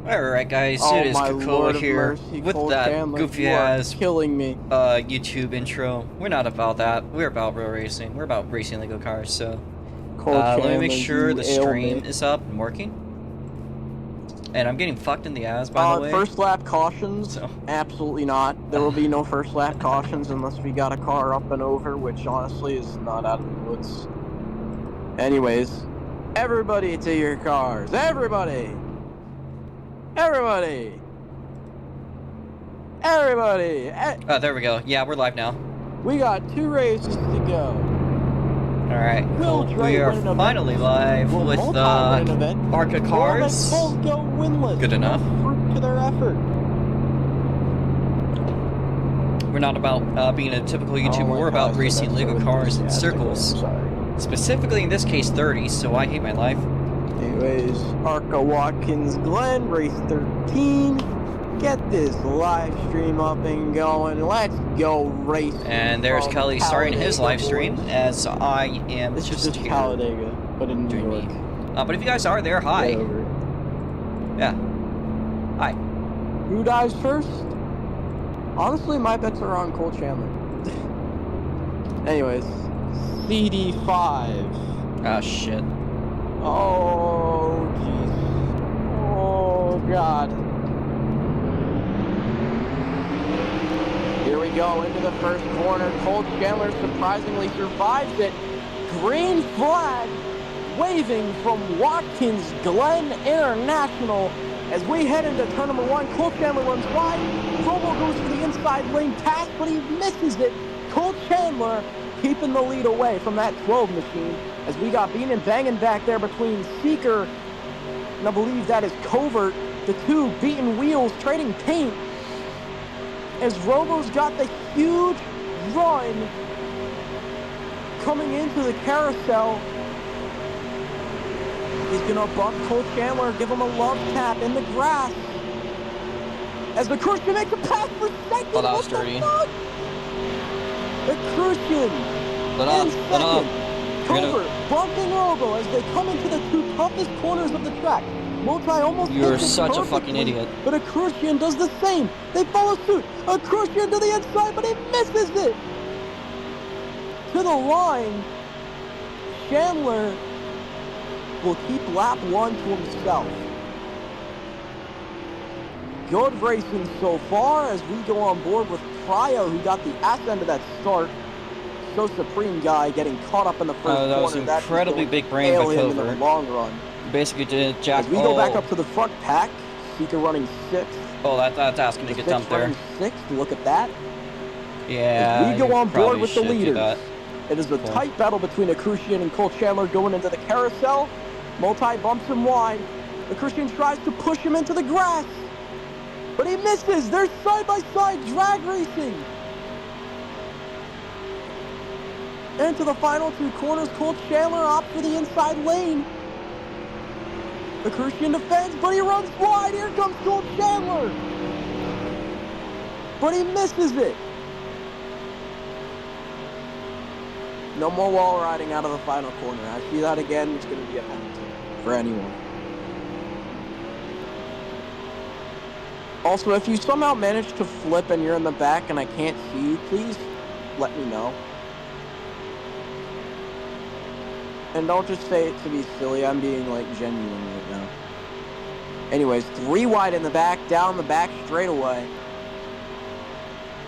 Alright guys, Oh it is my Cocoa lord of here mercy, with Cole that Chandler, goofy you are ass killing me. YouTube intro. We're not about that. We're about real racing. We're about racing Lego cars, so Cole let me make Chandler, sure you the ail me. stream is up and working. And I'm getting fucked in the ass, by the way. First lap cautions? So. Absolutely not. There will be no first lap cautions unless we got a car up and over, which honestly is not out of the woods. Anyways, everybody to your cars. Everybody! Everybody! Everybody! Oh, there we go. Yeah, we're live now. We got 2 races to go. Alright, cool. We are finally live with the ARCA cars. Good enough. Fruit to their effort. We're not about being a typical YouTuber, we're about racing Lego cars in circles. Specifically in this case 30, so I hate my life. Anyways, ARCA Watkins Glenn, race 13. Get this live stream up and going. Let's go race. And there's Kelly starting his live stream as I am it's just here. It's Talladega, but in New York. But if you guys are there, hi. Yeah. Hi. Who dies first? Honestly, my bets are on Cole Chandler. Anyways, CD5. Ah, shit. Oh, jeez. Oh, God. Here we go into the first corner. Cole Chandler surprisingly survives it. Green flag waving from Watkins Glenn International. As we head into turn number 1, Cole Chandler runs wide. Robo goes to the inside lane pass, but he misses it. Cole Chandler keeping the lead away from that 12 machine. As we got beaten and banging back there between Seeker and I believe that is Covert. The two beaten wheels trading paint. As Robo's got the huge run coming into the carousel. He's going to bump Cole Chandler, give him a love tap in the grass. As the Crucian makes a pass for second. Oh, that was dirty. The Crucian in second. Covert bumping Robo as they come into the 2 toughest corners of the track. Multi almost You're such a fucking idiot. But a Crucian does the same. They follow suit. A Crucian to the inside, but he misses it. To the line. Chandler will keep lap 1 to himself. Good racing so far as we go on board with Cryo, who got the ass end of that start. So Supreme guy getting caught up in the first corner. That was incredibly big brain by him in the long run. Basically did jack. As we go back up to the front pack, Seeker running 6th. Oh, that's asking to get dumped there. 6th, look at that. Yeah. As we go on board with the leaders. It is a cool. Tight battle between Crucian and Cole Chandler going into the carousel. Multi bumps him wide. Crucian tries to push him into the grass, but he misses. They're side by side drag racing. Into the final 2 corners, Cole Chandler opts for the inside lane. The Crucian defends, but he runs wide. Here comes Cole Chandler. But he misses it. No more wall riding out of the final corner. I see that again, it's going to be a penalty for anyone. Also, if you somehow manage to flip and you're in the back and I can't see you, please let me know. And don't just say it to be silly, I'm being like genuine right now. Anyways, 3 wide in the back, down the back straightaway.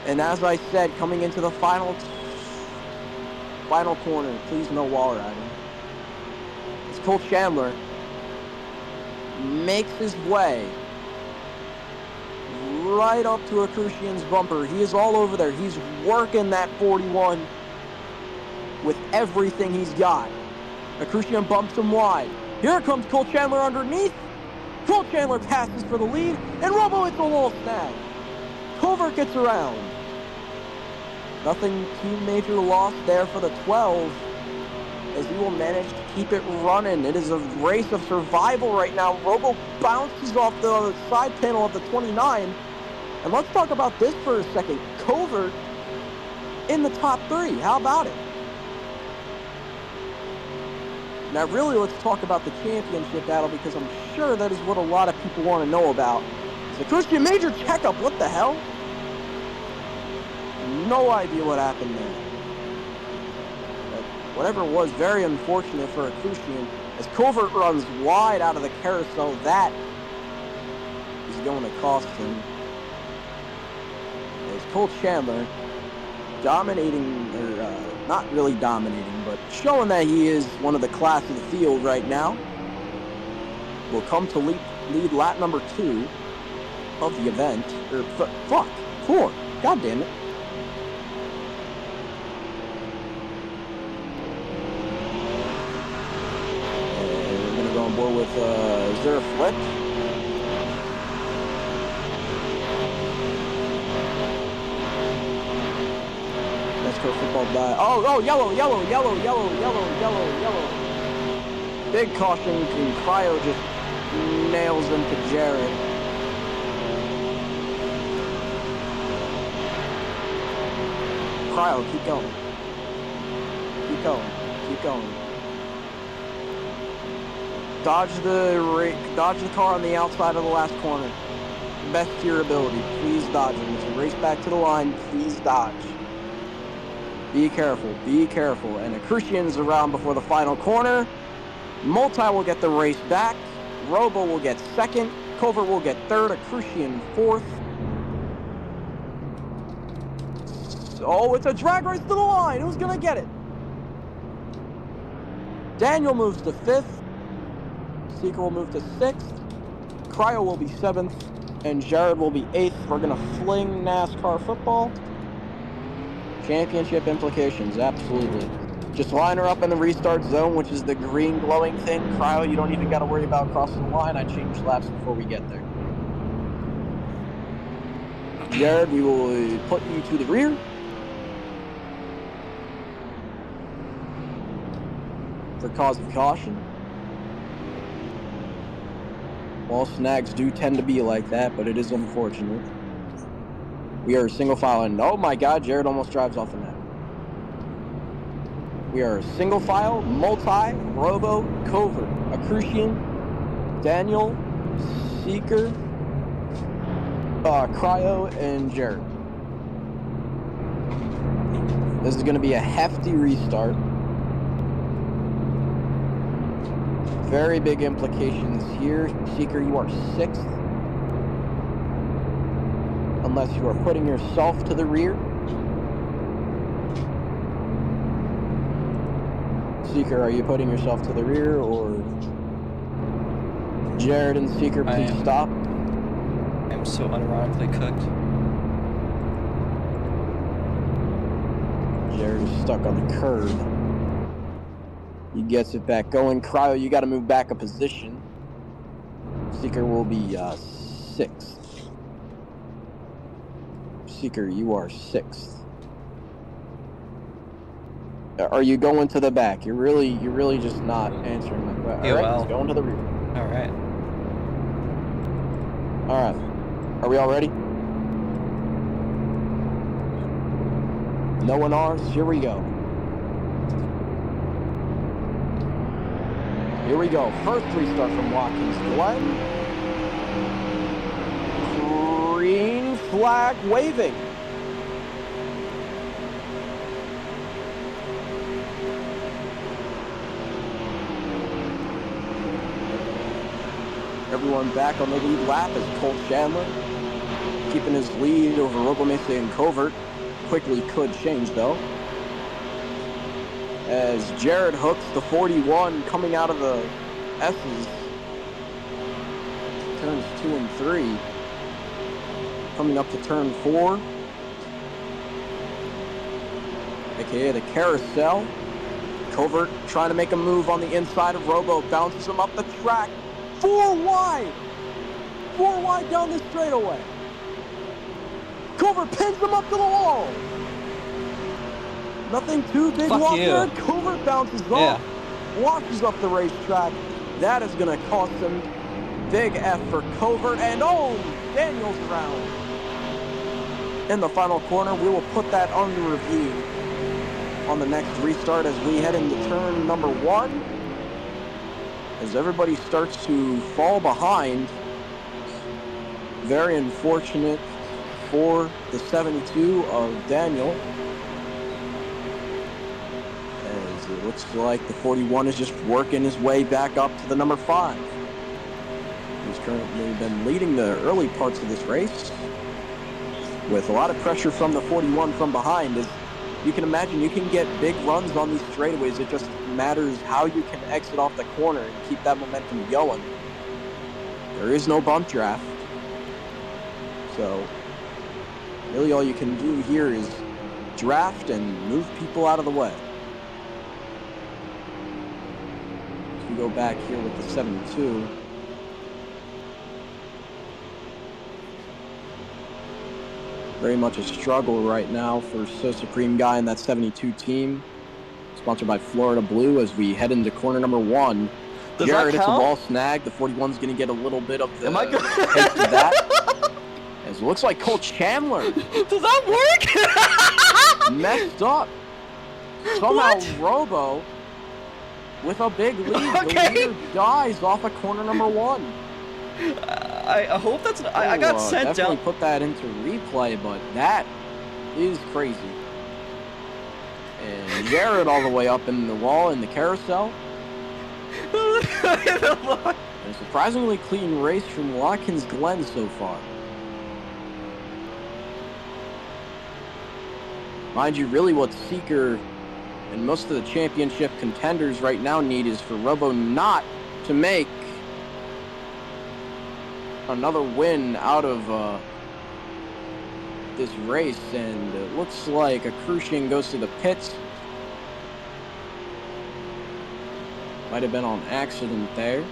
And as I said, coming into the final corner, please no wall riding. As Cole Chandler makes his way right up to Crucian's bumper. He is all over there. He's working that 41 with everything he's got. Crucian bumps him wide. Here comes Cole Chandler underneath. Cole Chandler passes for the lead, and Robo hits a little snag. Covert gets around. Nothing too major loss there for the 12, as he will manage to keep it running. It is a race of survival right now. Robo bounces off the side panel of the 29. And let's talk about this for a second. Covert in the top 3. How about it? Now, really, let's talk about the championship battle, because I'm sure that is what a lot of people want to know about. It's a Christian major checkup. What the hell? No idea what happened there. But whatever it was, very unfortunate for a Christian. As Covert runs wide out of the carousel, that is going to cost him. As Cole Chandler dominating, or not really dominating, but showing that he is one of the class of the field right now, will come to lead lap number 2 of the event. Or, 4. God damn it. And we're going to go on board with Zero Flip. Football die. Oh, yellow. Big caution, and Cryo just nails into Jared. Cryo, keep going. Keep going. Dodge the car on the outside of the last corner. Best to your ability. Please dodge him. As you race back to the line, please dodge. Be careful. And Crucian's around before the final corner. Multi will get the race back. Robo will get second. Covert will get third. Crucian fourth. Oh, it's a drag race to the line. Who's going to get it? Daniel moves to fifth. Seeker will move to sixth. Cryo will be seventh. And Jared will be eighth. We're going to fling NASCAR football. Championship implications, absolutely. Just line her up in the restart zone, which is the green glowing thing. Cryo, you don't even got to worry about crossing the line. I changed laps before we get there. Jared, we will put you to the rear. For cause of caution. Wall snags do tend to be like that, but it is unfortunate. We are single file, and oh my god, Jared almost drives off the map. We are single file, multi, Robo, Covert, Crucian, Daniel, Seeker, Cryo, and Jared. This is going to be a hefty restart. Very big implications here. Seeker, you are sixth. Unless you are putting yourself to the rear. Seeker, are you putting yourself to the rear, or Jared and Seeker, please stop. I'm so unironically cooked. Jared is stuck on the curb. He gets it back going. Cryo, you got to move back a position. Seeker will be sixth. Seeker, you are sixth. Are you going to the back? You're really just not answering my question. All right, let's go into the rear. All right. Are we all ready? No one ours. Here we go. First restart from Watkins Glenn. Green flag waving. Everyone back on the lead lap as Cole Chandler keeping his lead over Robomese and Covert. Quickly could change though. As Jared hooks the 41 coming out of the S's. Turns 2 and 3. Coming up to turn 4. AKA the carousel. Covert trying to make a move on the inside of Robo. Bounces him up the track. 4 wide. 4 wide down the straightaway. Covert pins him up to the wall. Nothing too big walk there. Covert bounces off. Washes up the racetrack. That is going to cost him. Big F for Covert. And oh, Daniel's around. In the final corner, we will put that under review on the next restart as we head into turn number 1. as everybody starts to fall behind. Very unfortunate for the 72 of Daniel, as it looks like the 41 is just working his way back up to the number 5. He's currently been leading the early parts of this race with a lot of pressure from the 41 from behind. As you can imagine, you can get big runs on these straightaways. It just matters how you can exit off the corner and keep that momentum going. There is no bump draft, so really all you can do here is draft and move people out of the way. As we go back here with the 72. Very much a struggle right now for So Supreme Guy and that 72 team. Sponsored by Florida Blue as we head into corner number 1. Does Jared, that it's a count? wall snag. The 41's going to get a little bit of the Am I good? taste of that. As it looks like Cole Chandler Does that work? messed up. Somehow Robo with a big lead. Okay. The leader dies off of corner number 1. I hope that's not, I got sent definitely down. put that into replay, but that is crazy. And Jared all the way up in the wall in the carousel. And a surprisingly clean race from Watkins Glenn so far. Mind you, really what Seeker and most of the championship contenders right now need is for Robo not to make another win out of this race, and it looks like a Crucian goes to the pits. Might have been on accident there.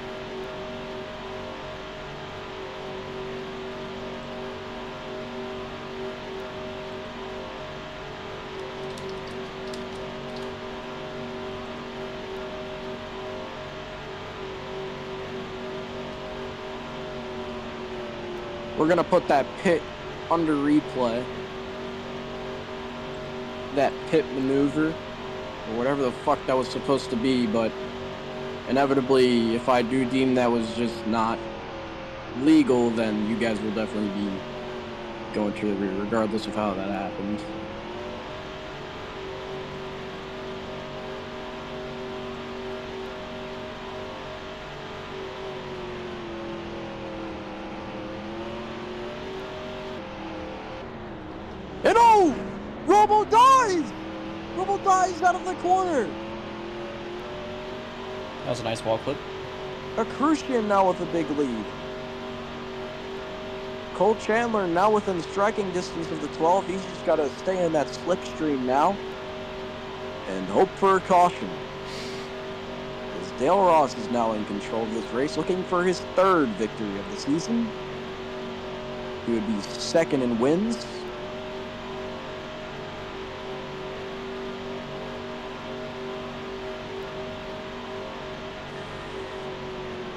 We're going to put that pit under replay. That pit maneuver, or whatever the fuck that was supposed to be, but inevitably, if I do deem that was just not legal, then you guys will definitely be going to the rear, regardless of how that happened. And oh! Robo dies! Robo dies out of the corner! That was a nice wall clip. A Crucian now with a big lead. Cole Chandler now within striking distance of the 12. He's just got to stay in that slipstream now and hope for a caution. As Dale Ross is now in control of this race, looking for his 3rd victory of the season. He would be 2nd in wins.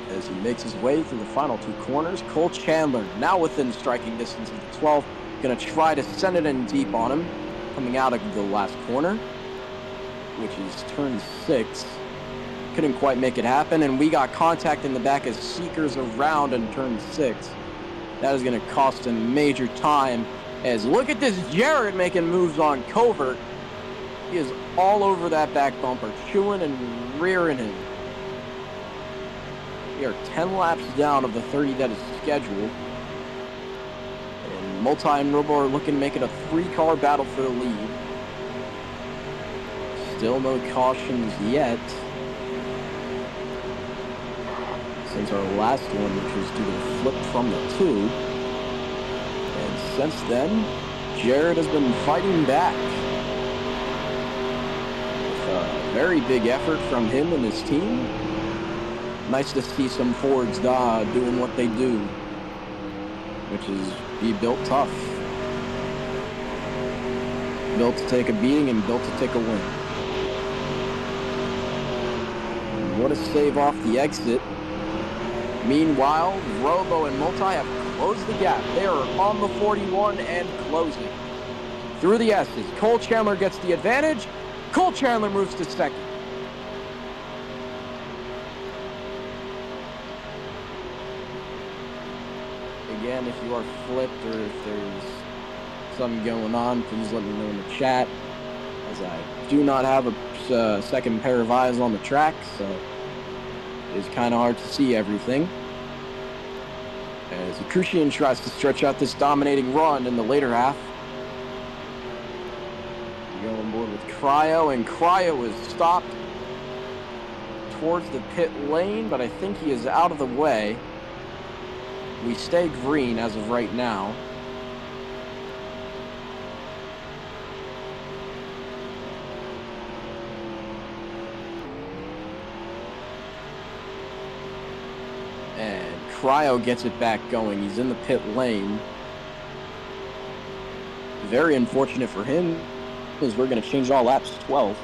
As he makes his way through the final 2 corners, Cole Chandler now within striking distance of the 12, going to try to send it in deep on him, coming out of the last corner, which is turn 6. Couldn't quite make it happen, and we got contact in the back as Seeker's around in turn 6. That is going to cost him major time, as look at this Jared making moves on Covert. He is all over that back bumper, chewing and rearing him. We are 10 laps down of the 30 that is scheduled. And Multi and Robo are looking to make it a 3-car battle for the lead. Still no cautions yet. Since our last one, which was due to the flip from the 2. And since then, Jared has been fighting back. With a very big effort from him and his team. Nice to see some Fords doing what they do, which is be built tough. Built to take a beating and built to take a win. And what a save off the exit. Meanwhile, Robo and Multi have closed the gap. They are on the 41 and closing. Through the S's, Cole Chandler gets the advantage. Cole Chandler moves to 2nd. Again, if you are flipped or if there's something going on, please let me know in the chat, as I do not have a second pair of eyes on the track, so it's kind of hard to see everything. As Crucian tries to stretch out this dominating run in the later half. We go on board with Cryo, and Cryo is stopped towards the pit lane, but I think he is out of the way. We stay green as of right now. And Cryo gets it back going. He's in the pit lane. Very unfortunate for him, because we're going to change all laps to 12.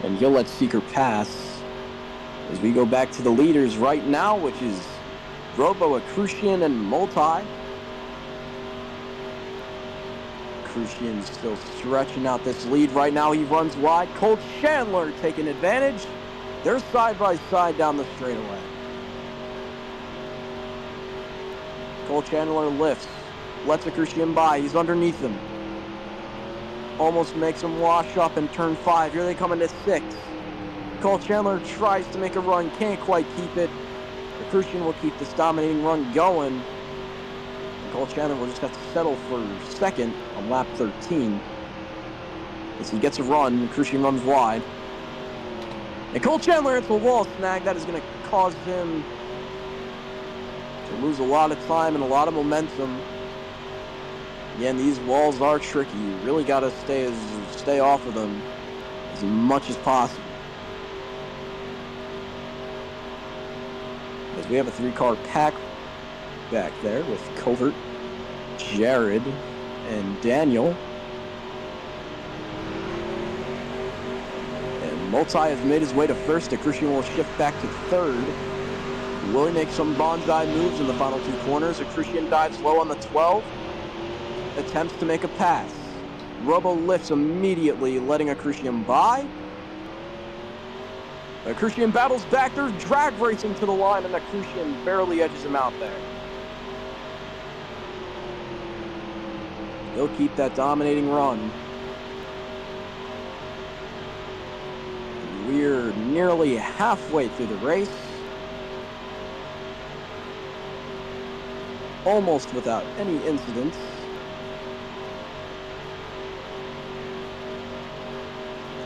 And he'll let Seeker pass. As we go back to the leaders right now, which is Robo, Crucian, and Multi. Crucian's still stretching out this lead right now. He runs wide. Colt Chandler taking advantage. They're side by side down the straightaway. Colt Chandler lifts. Lets a Crucian by. He's underneath him. Almost makes him wash up in turn 5. Here they come into 6. Colt Chandler tries to make a run. Can't quite keep it. The Crucian will keep this dominating run going. And Colt Chandler will just have to settle for second on lap 13. As he gets a run, the Crucian runs wide. And Colt Chandler hits a wall snag. That is going to cause him to lose a lot of time and a lot of momentum. Again, these walls are tricky. You really got to stay off of them as much as possible. As we have a 3-car pack back there with Covert, Jared, and Daniel. And Multi has made his way to first. Crucian will shift back to third. Will he make some bonsai moves in the final 2 corners? Crucian dives low on the 12. Attempts to make a pass. Robo lifts immediately, letting Crucian by. Crucian battles back. They're drag racing to the line, and Crucian barely edges him out there. He'll keep that dominating run. We're nearly halfway through the race. Almost without any incidents.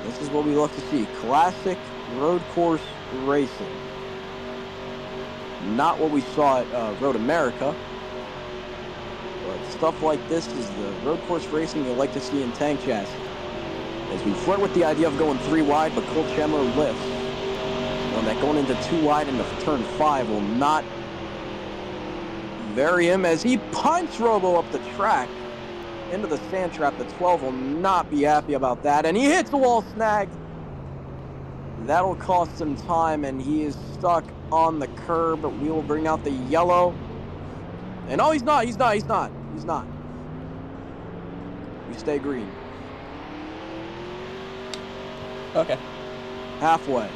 This is what we love to see. Classic road course racing. Not what we saw at Road America. But stuff like this is the road course racing you'll like to see in Tank Chassis. As we flirt with the idea of going 3 wide, but Colt Chandler lifts. And that going into 2 wide into turn 5 will not vary him as he punts Robo up the track into the sand trap. The 12 will not be happy about that, and he hits the wall snag. That'll cost him time, and he is stuck on the curb. But we will bring out the yellow. And oh, he's not. We stay green. Okay. Halfway.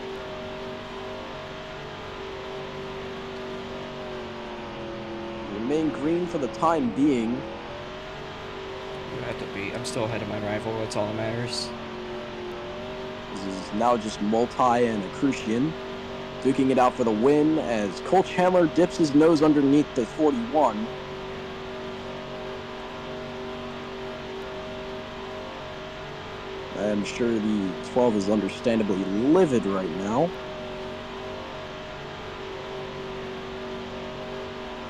Remain green for the time being. I'm still ahead of my rival. That's all that matters. This is now just Multi and Crucian duking it out for the win as Colt Chandler dips his nose underneath the 41. I'm sure the 12 is understandably livid right now.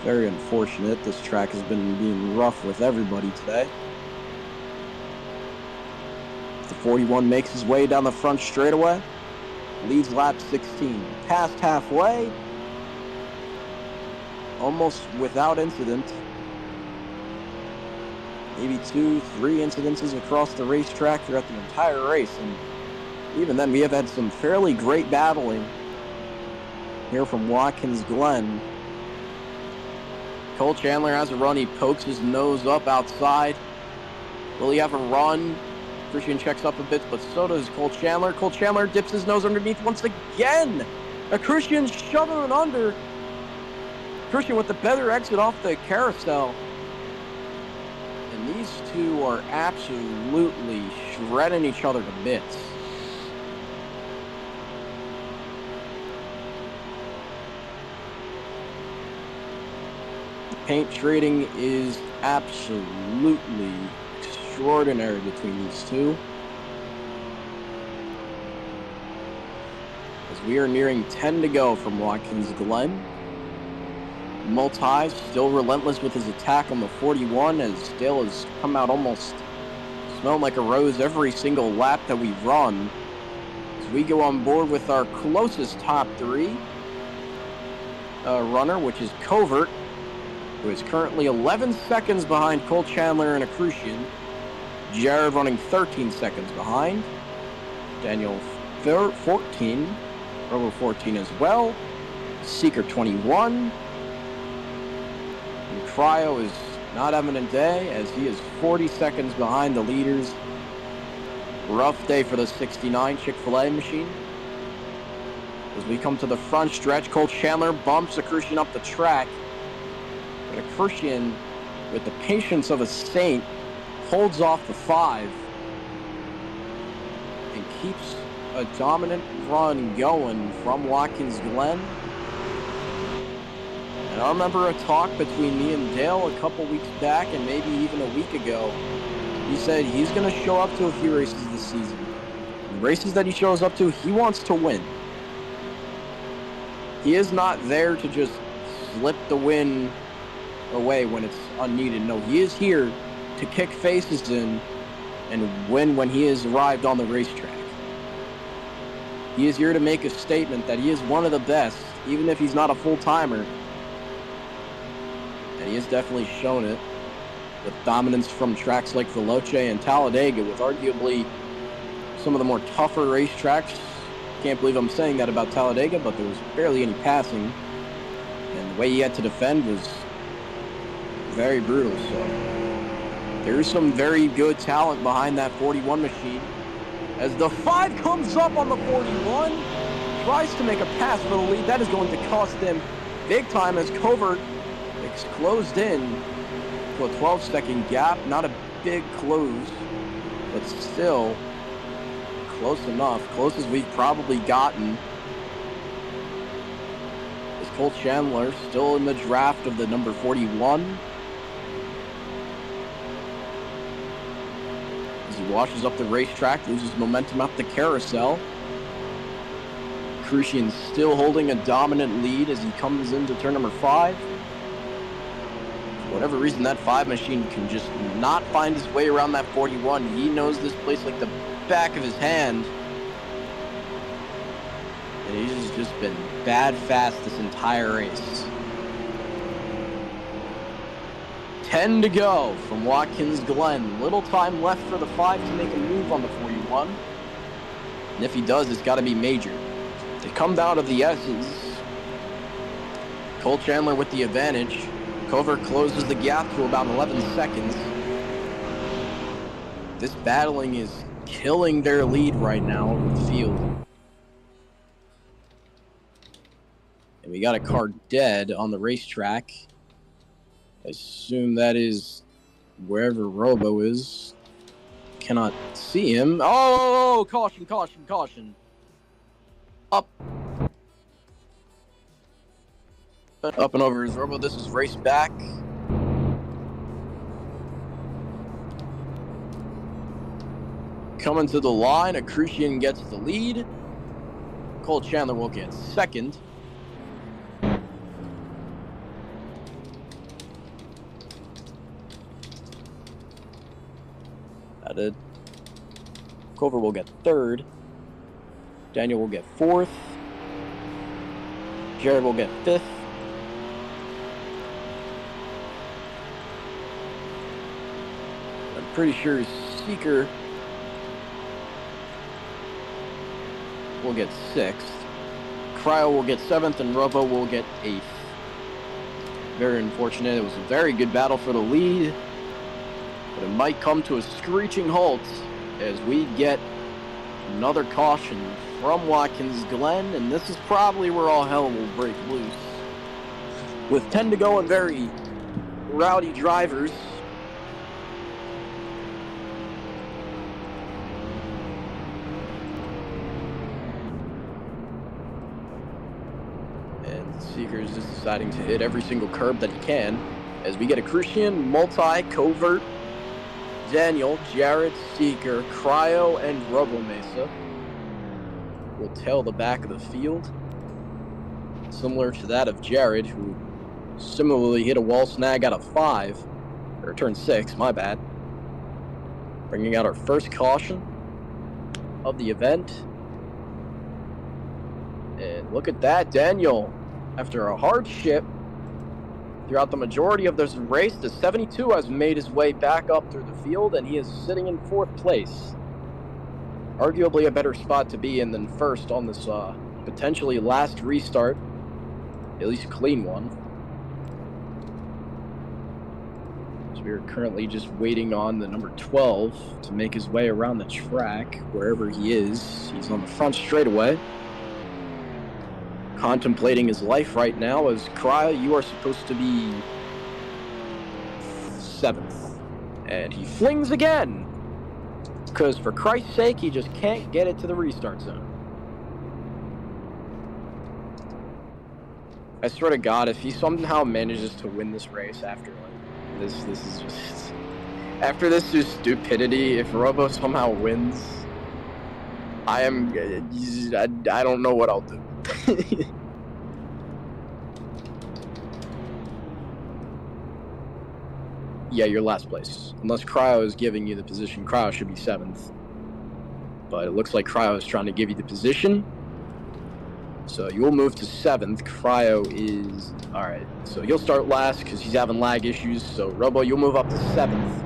Very unfortunate. This track has been being rough with everybody today. The 41 makes his way down the front straightaway. Leads lap 16. Past halfway. Almost without incident. Maybe 2-3 incidences across the racetrack throughout the entire race. And even then, we have had some fairly great battling here from Watkins Glenn. Colt Chandler has a run. He pokes his nose up outside. Will he have a run? Crucian checks up a bit, but so does Colt Chandler. Colt Chandler dips his nose underneath once again. Crucian shoving it under. Christian with the better exit off the carousel. And these two are absolutely shredding each other to bits. The paint trading is absolutely extraordinary between these two. As we are nearing 10 to go from Watkins Glenn. Multi still relentless with his attack on the 41 as Dale has come out almost smelling like a rose every single lap that we run. As we go on board with our closest top three runner, which is Covert, who is currently 11 seconds behind Cole Chandler and Accrucian. Jared running 13 seconds behind. Daniel 14. Robo 14 as well. Seeker 21. And Cryo is not having a day as he is 40 seconds behind the leaders. Rough day for the 69 Chick-fil-A machine. As we come to the front stretch, Cole Chandler bumps Accrucian up the track. But Accrucian, with the patience of a saint, holds off the 5 and keeps a dominant run going from Watkins Glen. And I remember a talk between me and Dale a couple weeks back and maybe even a week ago. He said he's going to show up to a few races this season. The races that he shows up to, he wants to win. He is not there to just slip the win away when it's unneeded. No, he is here to kick faces in and win when he has arrived on the racetrack. He is here to make a statement that he is one of the best, even if he's not a full-timer. And he has definitely shown it with dominance from tracks like Veloce and Talladega, with arguably some of the more tougher racetracks. Can't believe I'm saying that about Talladega, but there was barely any passing. And the way he had to defend was very brutal. So there's some very good talent behind that 41 machine. As the 5 comes up on the 41, tries to make a pass for the lead. That is going to cost them big time as Covert is closed in to a 12-second gap. Not a big close, but still close enough. Close as we've probably gotten. As Cole Chandler still in the draft of the number 41. He washes up the racetrack, loses momentum at the carousel. Accrucian still holding a dominant lead as he comes into turn number 5. For whatever reason, that 5 machine can just not find his way around that 41. He knows this place like the back of his hand. And he's just been bad fast this entire race. 10 to go from Watkins Glen. Little time left for the 5 to make a move on the 41. And if he does, it's got to be major. They come down to the S's. Cole Chandler with the advantage. Covert closes the gap to about 11 seconds. This battling is killing their lead right now over the field. And we got a car dead on the racetrack. I assume that is wherever Robo is. Cannot see him. Oh, caution, caution, caution. Up. Up and over is Robo. This is race back. Coming to the line, Accrucian gets the lead. Cole Chandler will get second. Covert will get third. Daniel will get fourth. Jared will get fifth. I'm pretty sure Seeker will get sixth. Cryo will get seventh, and Robo will get eighth. Very unfortunate. It was a very good battle for the lead, but it might come to a screeching halt as we get another caution from Watkins Glen, and this is probably where all hell will break loose. with 10 to go and very rowdy drivers. And Seeker is just deciding to hit every single curb that he can as we get a Crucian, Multi, Covert, Daniel, Jared, Seeker, Cryo, and Robomesa will tail the back of the field, similar to that of Jared, who similarly hit a wall snag out of 5, or turn 6, my bad. Bringing out our first caution of the event. And look at that, Daniel, after a hardship throughout the majority of this race, the 72 has made his way back up through the field, and he is sitting in 4th place. Arguably a better spot to be in than first on this potentially last restart, at least a clean one. So we are currently just waiting on the number 12 to make his way around the track, wherever he is. He's on the front straightaway, contemplating his life right now. As Cryo, you are supposed to be 7th. And he flings again, because for Christ's sake, he just can't get it to the restart zone. I swear to God, if he somehow manages to win this race after like this is just after this is stupidity. If Robo somehow wins, I don't know what I'll do. Yeah, you're last place. Unless Cryo is giving you the position, Cryo should be 7th. But it looks like Cryo is trying to give you the position. So you'll move to 7th. Cryo is... Alright, so he'll start last because he's having lag issues. So Robo, you'll move up to 7th.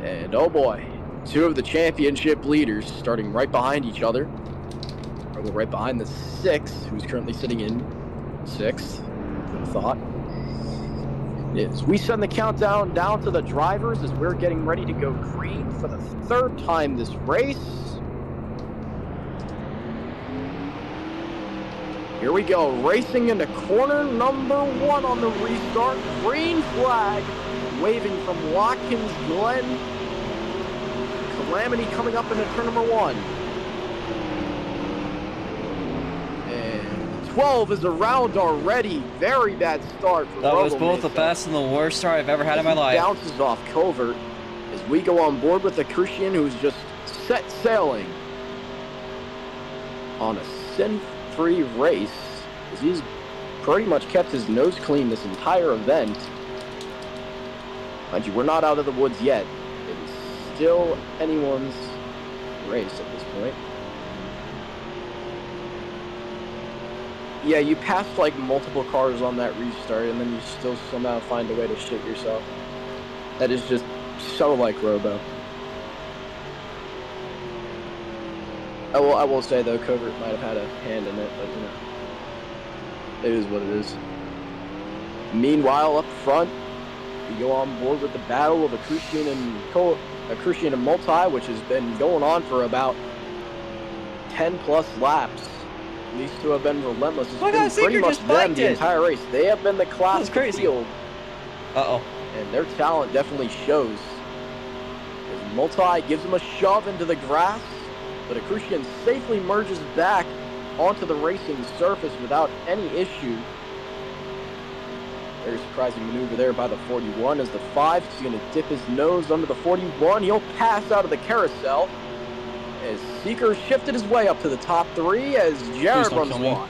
And oh boy, 2 of the championship leaders starting right behind each other. Robo right behind the 6th, who's currently sitting in 6th. Good thought. Is we send the countdown down to the drivers as we're getting ready to go green for the 3rd time this race. Here we go, racing into corner number 1 on the restart. Green flag waving from Watkins Glen. Calamity coming up into turn number 1. 12 is around already. Very bad start for That was Robo both Mesa. the best and the worst start I've ever had in my life. Bounces off Covert as we go on board with the Crucian, who's just set sailing on a sin-free race, as he's pretty much kept his nose clean this entire event. Mind you, we're not out of the woods yet. It is still anyone's race at this point. Yeah, you passed like multiple cars on that restart, and then you still somehow find a way to shit yourself. That is just so like Robo. I will say though, Covert might have had a hand in it, but you know, it is what it is. Meanwhile, up front, we go on board with the battle of a Crucian and Multi, which has been going on for about 10 plus laps. These 2 have been relentless. It's been pretty much them the entire race. They have been the class of the field. Uh-oh. And their talent definitely shows. As Multi gives him a shove into the grass, but a Crucian safely merges back onto the racing surface without any issue. Very surprising maneuver there by the 41 as the 5 is going to dip his nose under the 41. He'll pass out of the carousel. As Seeker shifted his way up to the top 3 as Jared runs wide.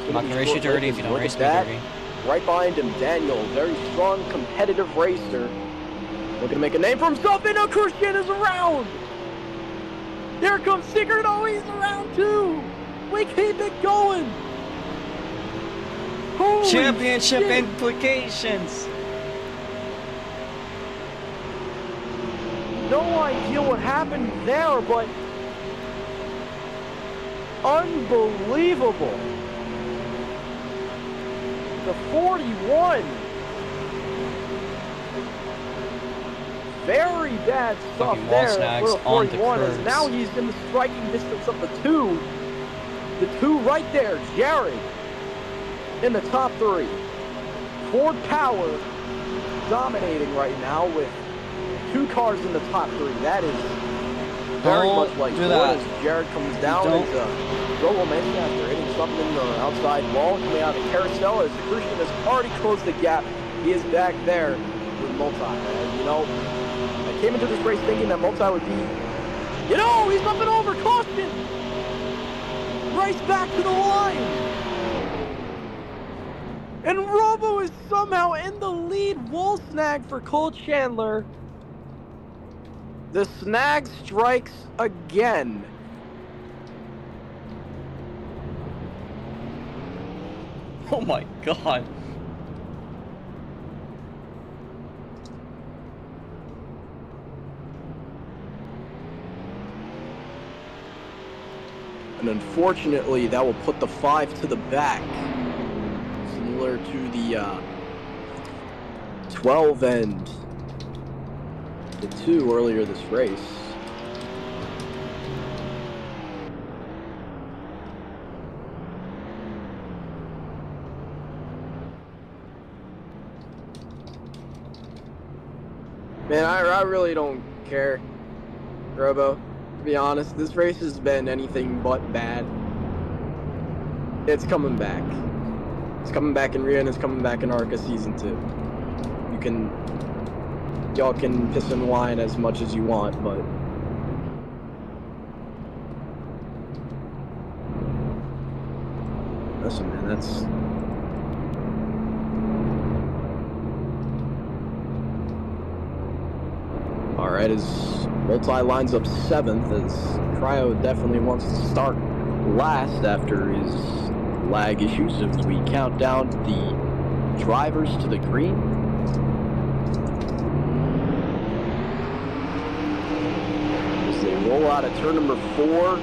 I'm not going to race you dirty if you don't race me dirty. Right behind him, Daniel, very strong, competitive racer. Looking to make a name for himself, and now Crucian is around! Here comes Seeker, no, he's around too! We keep it going! Holy Championship shit. implications! No idea what happened there, but unbelievable. The 41. Very bad stuff Fucking wall there snags for the on the 41, as curves. now he's in the striking distance of the 2. The two right there, Jared in the top 3. Ford Power dominating right now with 2 cars in the top 3. That is very Don't much like do Ford that. as Jared comes down Don't. into Robo Mesa after hitting something in the outside wall, coming out of the carousel as the Crucian has already closed the gap. He is back there with Multi. And, you know, I came into this race thinking that Multi would be, you know, he's up and over, caution! Race back to the line! And Robo is somehow in the lead. Wall snag for Cole Chandler. The snag strikes again. Oh my god. And unfortunately, that will put the 5 to the back. Similar to the 12 and the 2 earlier this race. Man, I really don't care, Robo. To be honest, this race has been anything but bad. It's coming back. It's coming back in Rio and it's coming back in ARCA Season 2. Y'all can piss and whine as much as you want, but listen, man, that's alright as Multi lines up 7th as Cryo definitely wants to start last after his lag issues as we count down the drivers to the green. As they roll out of turn number 4.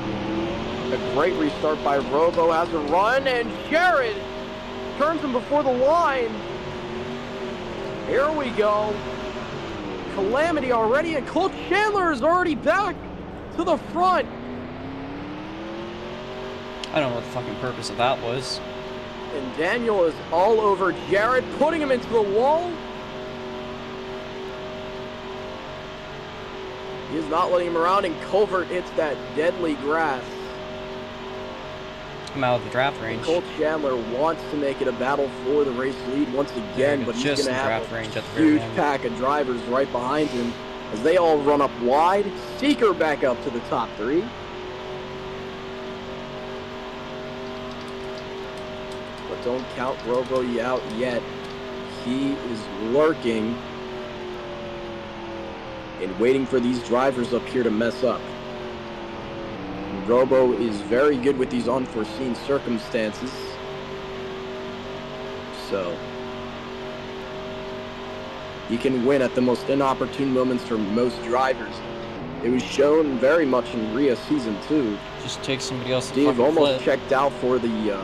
A great restart by Robo, has a run, and Jared turns him before the line. Here we go. Calamity already, and Cole Chandler is already back to the front. I don't know what the fucking purpose of that was. And Daniel is all over Jared, putting him into the wall. He is not letting him around, and Culvert hits that deadly grass. I'm out of the draft range. Cole Chandler wants to make it a battle for the race lead once again, but he's going to have a huge pack of drivers right behind him as they all run up wide. Seeker back up to the top 3. But don't count Robo out yet. He is lurking and waiting for these drivers up here to mess up. Robo is very good with these unforeseen circumstances. So he can win at the most inopportune moments for most drivers. It was shown very much in Rio Season 2. Just take somebody else. Steve almost checked out for the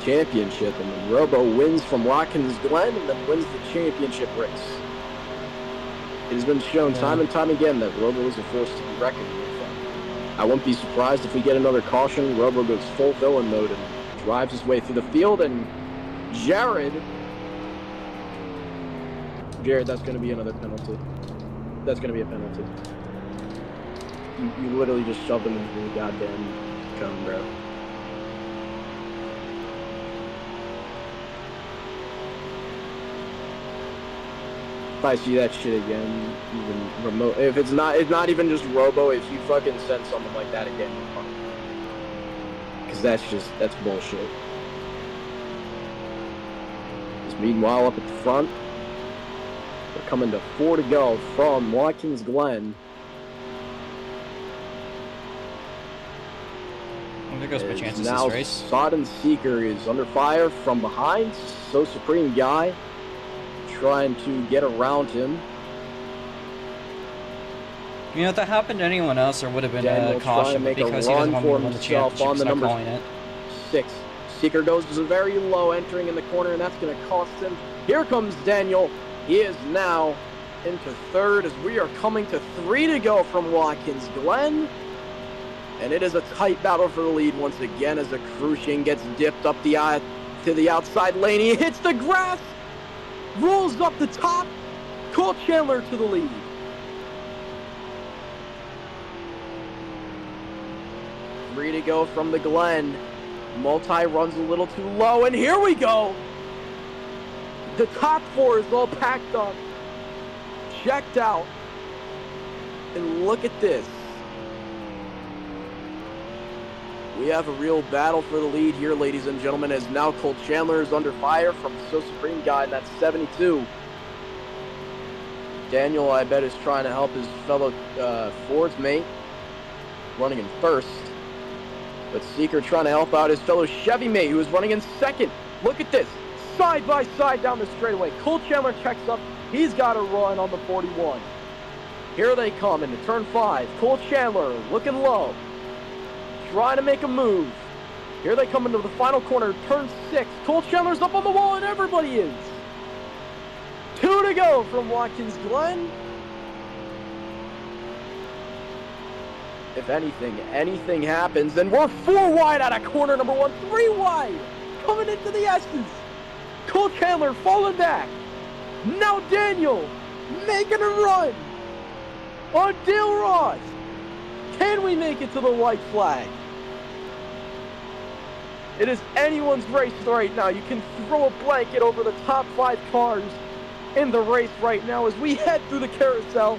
championship, and then Robo wins from Watkins Glenn and then wins the championship race. It has been shown time and time again that Robo is a force to be reckoned with. I wouldn't be surprised if we get another caution. Robo goes full villain mode and drives his way through the field, and Jared, that's going to be another penalty. That's going to be a penalty. You literally just shoved him into the goddamn cone, bro. If I see that shit again, even remote, if it's not even just Robo, if you fucking send something like that again, you're fucking. Because that's bullshit. Just meanwhile, up at the front, we're coming to 4 to go from Watkins Glen. There goes my chances now this race. Sodden Seeker is under fire from behind. So Supreme Guy trying to get around him. You know, if that happened to anyone else, there would have been Daniel a caution, but because he doesn't want to win the championship, on the he's not number calling it. 6. Seeker goes very low, entering in the corner, and that's going to cost him. Here comes Daniel. He is now into 3rd as we are coming to 3 to go from Watkins Glen. And it is a tight battle for the lead once again as the Crucian gets dipped up to the outside lane. He hits the grass, rolls up the top. Cole Chandler to the lead. Three to go from the Glen. Multi runs a little too low, and here we go. The top four is all packed up, checked out, and look at this. We have a real battle for the lead here, ladies and gentlemen, as now Cole Chandler is under fire from So Supreme guy, and that's 72. Daniel, I bet, is trying to help his fellow Ford's mate, running in first. But Seeker trying to help out his fellow Chevy mate, who is running in second. Look at this, side by side down the straightaway. Cole Chandler checks up. He's got a run on the 41. Here they come into turn 5. Cole Chandler looking low, trying to make a move. Here they come into the final corner, turn 6. Cole Chandler's up on the wall, and everybody is. 2 to go from Watkins Glen. If anything happens, then we're 4 wide out of corner number 1, 3 wide, coming into the S's. Cole Chandler falling back. Now Daniel making a run on Dale Ross. Can we make it to the white flag? It is anyone's race right now. You can throw a blanket over the top 5 cars in the race right now as we head through the carousel.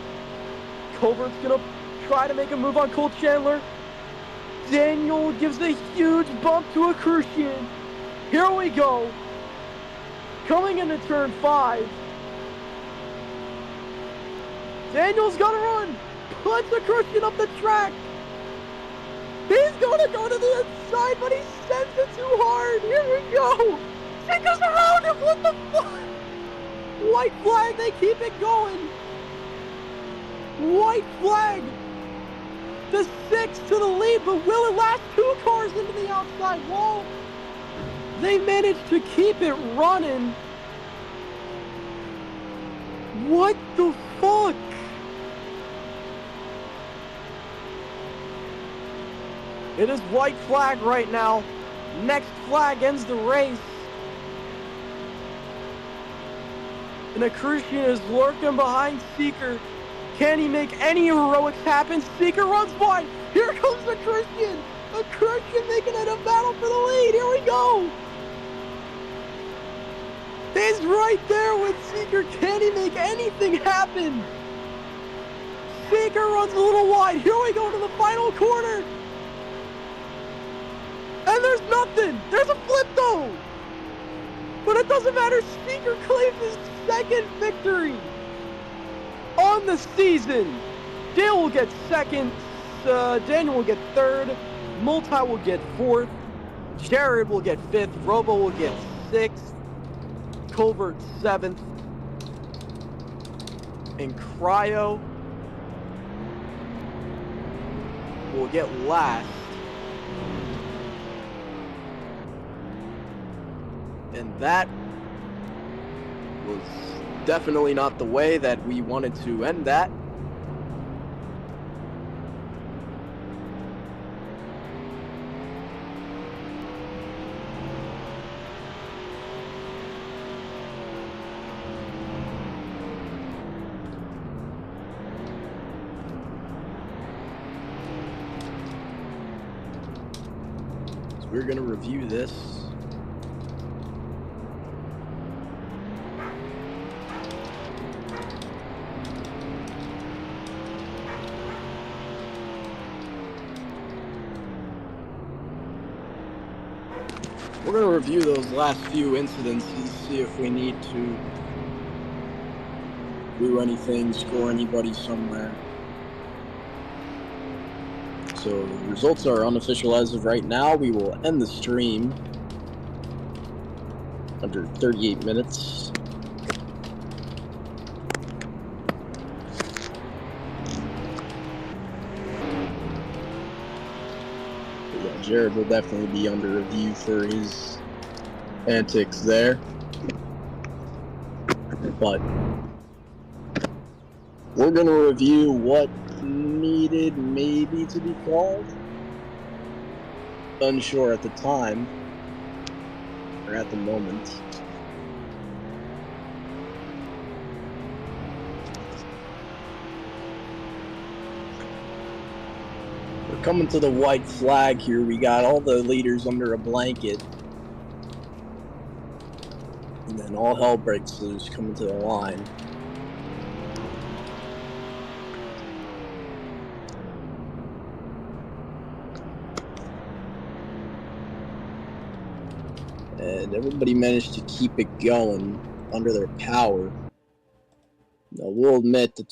Covert's gonna try to make a move on Cole Chandler. Daniel gives a huge bump to a Crucian. Here we go. Coming into turn 5. Daniel's gonna run. Puts a Crucian up the track. He's gonna go to the inside, but he sends it too hard. Here we go. He goes around him. What the fuck? White flag. They keep it going. White flag. The 6 to the lead, but will it last 2 cars into the outside wall? They managed to keep it running. What the fuck? It is white flag right now. Next flag ends the race. And the Crucian is lurking behind Seeker. Can he make any heroics happen? Seeker runs wide. Here comes the Crucian. A Crucian making it a battle for the lead. Here we go. He's right there with Seeker. Can he make anything happen? Seeker runs a little wide. Here we go to the final corner. And there's nothing. There's a flip though. But it doesn't matter. Seeker claims his second victory on the season. Dale will get second. Daniel will get third. Multi will get fourth. Jared will get fifth. Robo will get sixth. Colbert seventh. And Cryo will get last. And that was definitely not the way that we wanted to end that. So we're going to review this. We're going to review those last few incidents and see if we need to do anything, score anybody somewhere. So the results are unofficial as of right now. We will end the stream under 38 minutes. Jared will definitely be under review for his antics there. But we're going to review what needed maybe to be called. unsure at the time, or at the moment. We're coming to the white flag here. We got all the leaders under a blanket. And then all hell breaks loose coming to the line. And everybody managed to keep it going under their power. Now, we'll admit the two